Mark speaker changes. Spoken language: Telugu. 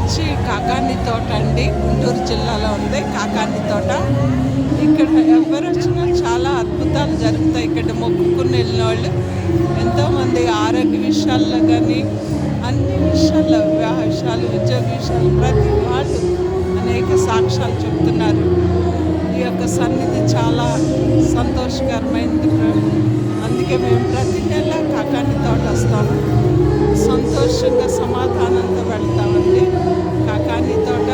Speaker 1: వచ్చి కాకాని తోట అండి, గుంటూరు జిల్లాలో ఉంది కాకాని తోట. ఇక్కడ ఎవరు వచ్చినా చాలా అద్భుతాలు జరుగుతాయి. ఇక్కడ మొక్కుకుని వెళ్ళిన వాళ్ళు ఎంతోమంది ఆరోగ్య విషయాల్లో కానీ అన్ని విషయాల్లో, వివాహ విషయాలు, ఉద్యోగ విషయాలు, ప్రతి వాళ్ళు అనేక సాక్ష్యాలు చెప్తున్నారు. ఈ యొక్క సన్నిధి చాలా సంతోషకరమైనది. అందుకే మేము ప్రతి నెల కాకాని తోట వస్తాము, సంతోషంగా సమాధానంతో వెళ్తామండి. కాకాని తోట